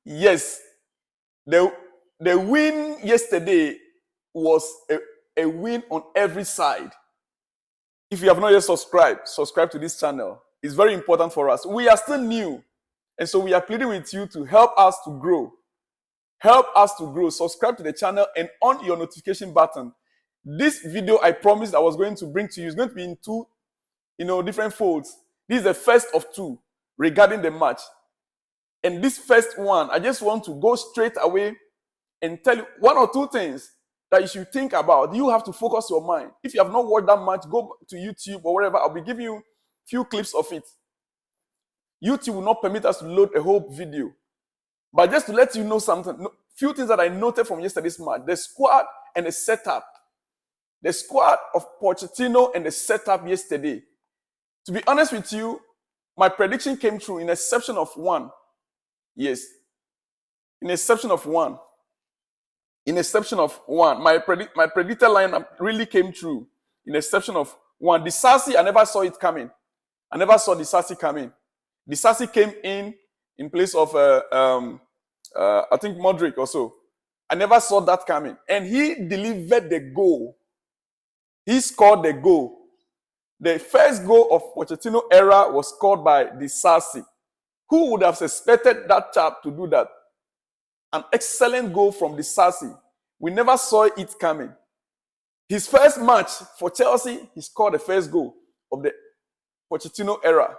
Yes, the the win yesterday was a win on every side. If you have not yet subscribe to this channel. It's very important for us. We are still new, and so we are pleading with you to help us to grow. Help us to grow. Subscribe to the channel and on your notification button. This video I promised I was going to bring to you is going to be in two, different folds. This is the first of two regarding the match. And this first one, I just want to go straight away and tell you one or two things that you should think about. You have to focus your mind. If you have not watched that match, go to YouTube or wherever. I'll be giving you a few clips of it. YouTube will not permit us to load a whole video. But just to let you know something, few things that I noted from yesterday's match. The squad and the setup. The squad of Pochettino and the setup yesterday. To be honest with you, my prediction came true in exception of one. Yes. In exception of one. In exception of one. My predicted lineup really came true. In exception of one. Disasi, I never saw it coming. I never saw Disasi coming. Disasi came in place of, I think, Modric or so. I never saw that coming. And he delivered the goal. He scored the goal. The first goal of Pochettino era was scored by Disasi. Who would have suspected that chap to do that? An excellent goal from Disasi. We never saw it coming. His first match for Chelsea, he scored the first goal of the Pochettino era.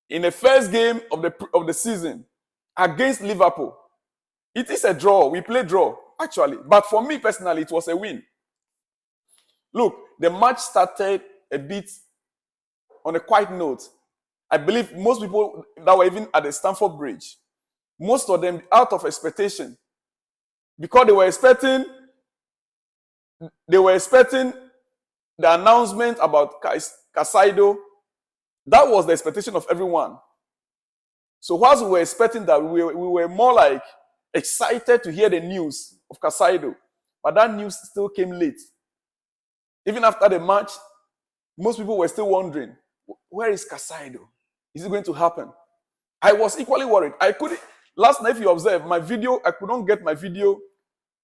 In the first game of the season against Liverpool. It is a draw. We play draw, actually. But for me personally, it was a win. Look, the match started a bit on a quiet note. I believe most people that were even at the Stamford Bridge, most of them out of expectation, because they were expecting the announcement about Caicedo. That was the expectation of everyone. So whilst we were expecting that, we were more like excited to hear the news of Caicedo. But that news still came late. Even after the match, most people were still wondering, where is Caicedo? Is it going to happen? I was equally worried. Last night, if you observe my video, I could not get my video,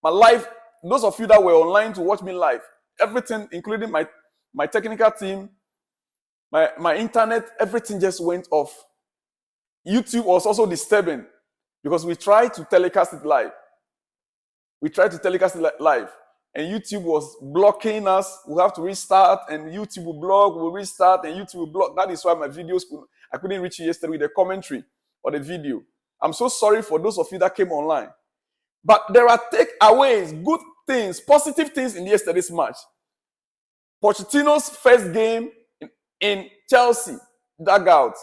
my live. Those of you that were online to watch me live, everything, including my technical team, my internet, everything just went off. YouTube was also disturbing because we tried to telecast it live. And YouTube was blocking us. We have to restart, and YouTube will block, we'll restart, and YouTube will block. That is why my videos, I couldn't reach you yesterday with the commentary or the video. I'm so sorry for those of you that came online. But there are takeaways, good things, positive things in yesterday's match. Pochettino's first game in Chelsea dugout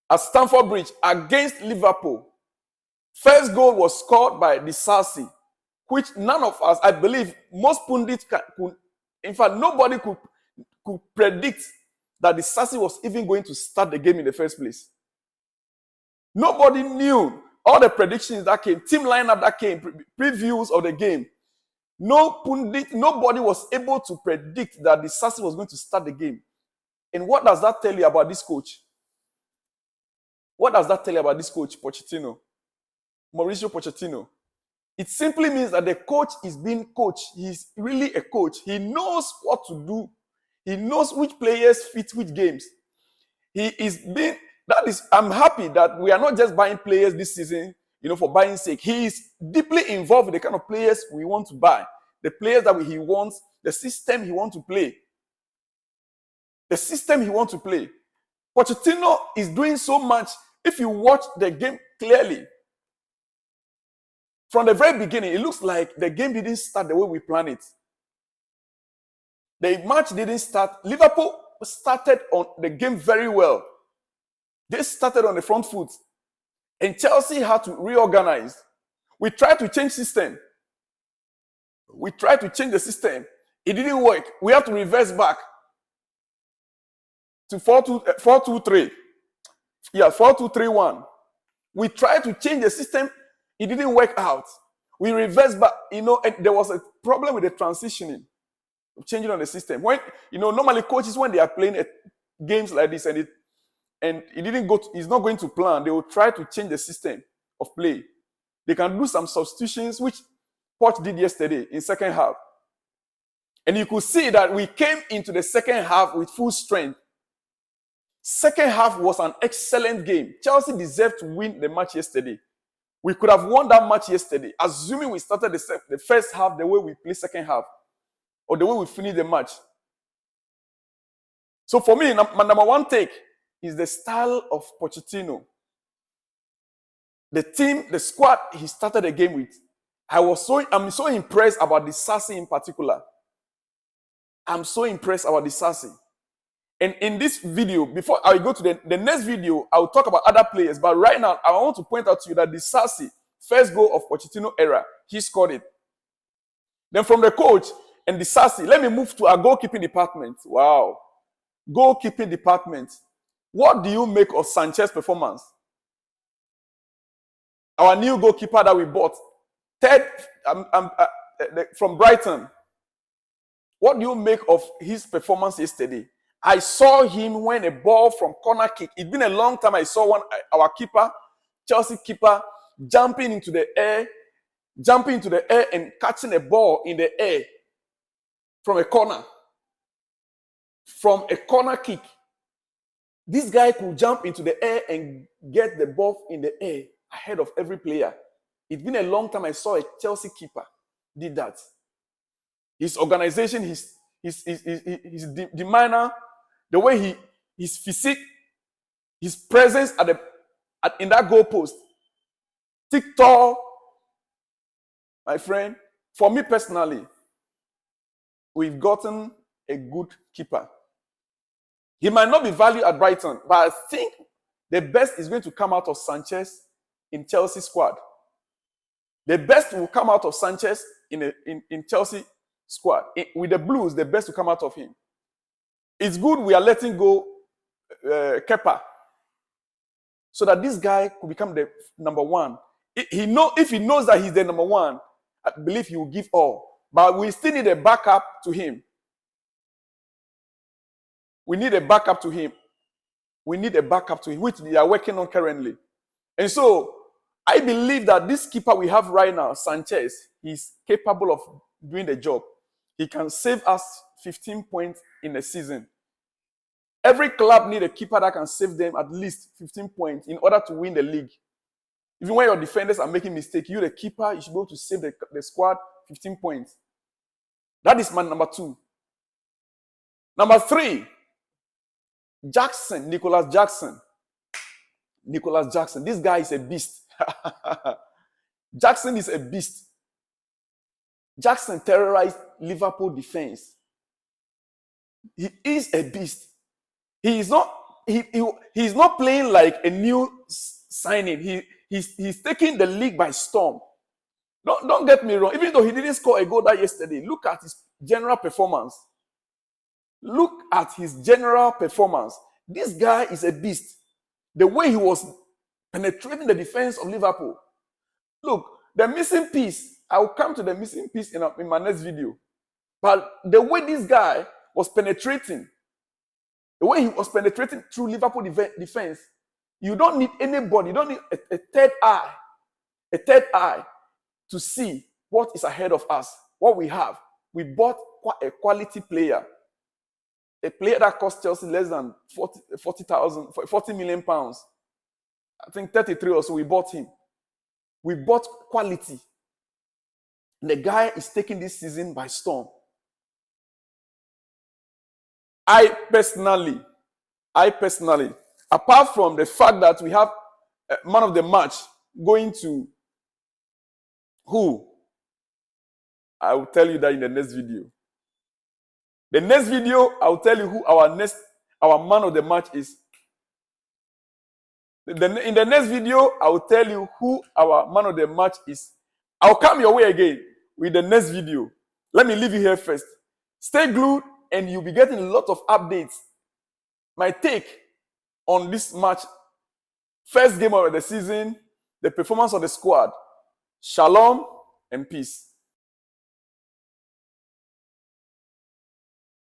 at Stamford Bridge against Liverpool. First goal was scored by Disasi, which none of us, I believe, most pundits could, in fact, nobody could predict that Disasi was even going to start the game in the first place. Nobody knew all the predictions that came, team lineup that came, previews of the game. Nobody was able to predict that Disasi was going to start the game. And what does that tell you about this coach? What does that tell you about this coach, Pochettino? Mauricio Pochettino. It simply means that the coach is being coached. He's really a coach. He knows what to do. He knows which players fit which games. I'm happy that we are not just buying players this season, for buying sake. He is deeply involved with the kind of players we want to buy. The players that he wants, the system he wants to play. The system he wants to play. Pochettino is doing so much. If you watch the game clearly, from the very beginning, it looks like the game didn't start the way we planned it. The match didn't start. Liverpool started on the game very well. They started on the front foot. And Chelsea had to reorganize. We tried to change system. We tried to change the system. It didn't work. We have to reverse back to 4-2-3. Yeah, 4-2-3-1. We tried to change the system. It didn't work out. We reversed back, and there was a problem with the transitioning, changing on the system. When, normally coaches, when they are playing games like this and it didn't go, it's not going to plan, they will try to change the system of play. They can do some substitutions, which Poch did yesterday in second half. And you could see that we came into the second half with full strength. Second half was an excellent game. Chelsea deserved to win the match yesterday. We could have won that match yesterday, assuming we started the first half the way we played second half, or the way we finished the match. So for me, my number one take is the style of Pochettino. The team, the squad he started the game with. I'm so impressed about the Disasi in particular. I'm so impressed about the Disasi. And in this video, before I go to the next video, I'll talk about other players. But right now, I want to point out to you that the Disasi, first goal of Pochettino era, he scored it. Then from the coach and the Disasi, let me move to our goalkeeping department. Wow. Goalkeeping department. What do you make of Sanchez's performance? Our new goalkeeper that we bought, from Brighton. What do you make of his performance yesterday? I saw him when a ball from corner kick. It's been a long time I saw our keeper, Chelsea keeper, jumping into the air and catching a ball in the air from a corner. From a corner kick. This guy could jump into the air and get the ball in the air ahead of every player. It's been a long time I saw a Chelsea keeper did that. His organization, his demeanor, the way his physique, his presence in that goalpost. TikTok, my friend, for me personally, we've gotten a good keeper. He might not be valued at Brighton, but I think the best is going to come out of Sanchez in Chelsea squad. The best will come out of Sanchez in Chelsea squad. With the Blues, the best will come out of him. It's good we are letting go Kepa so that this guy could become the number one. If he knows that he's the number one, I believe he will give all. But we still need a backup to him. We need a backup to him. Which they are working on currently. And so, I believe that this keeper we have right now, Sanchez, is capable of doing the job. He can save us 15 points in a season. Every club needs a keeper that can save them at least 15 points in order to win the league. Even when your defenders are making mistakes, you, the keeper, you should be able to save the squad 15 points. That is my number two. Number three, Nicholas Jackson. This guy is a beast. Jackson is a beast. Jackson terrorized Liverpool defense. He is a beast. He is not playing like a new signing. He's taking the league by storm. Don't get me wrong. Even though he didn't score a goal that yesterday, look at his general performance. This guy is a beast. The way he was penetrating the defense of Liverpool. Look, the missing piece, I will come to the missing piece in my next video. But the way this guy was penetrating, through Liverpool defense, you don't need anybody, you don't need a third eye to see what is ahead of us, what we have. We bought a quality player. A player that cost Chelsea less than 40 million pounds. I think 33 or so, we bought him. We bought quality. And the guy is taking this season by storm. I personally, apart from the fact that we have man of the match going to who? I will tell you that in the next video. The next video, I'll tell you who our man of the match is. In the next video, I will tell you who our man of the match is. I'll come your way again with the next video. Let me leave you here first. Stay glued and you'll be getting a lot of updates. My take on this match, first game of the season, the performance of the squad. Shalom and peace.